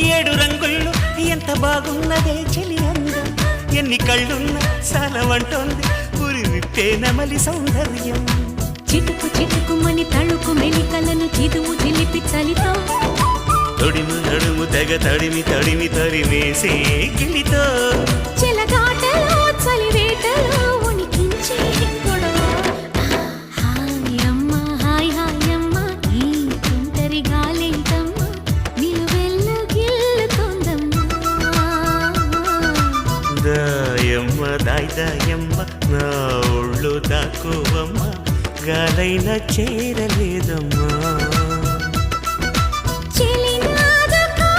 ఏడు రంగుల్లో ఎంత బాగున్నదే చెలి అందం ఎన్ని కళ్ళున్నా సాలవంటోంది పురి విప్పే నమలి సౌందర్యం చిటుకు చిటుకుమని తళుకు మెలికలను చిదువు చిలిపి చలితో తొడిము నడుము తెగ తడిమి తడిమి తరిమేసే గిలితో చెలగాటలో చలివేటలో ఉనికించే గొడవ హాయమ్మ హాయ్ హాయమ్మ ఈ తుంటరి గాలేంటమ్మ నిలువెల్లు గిల్లుతోందమ్మా దాయమ్మ దాయ్ దాయమ్మ నా ఒళ్ళు దాకోవమ్మ గాలైన చేరలేదమ్మా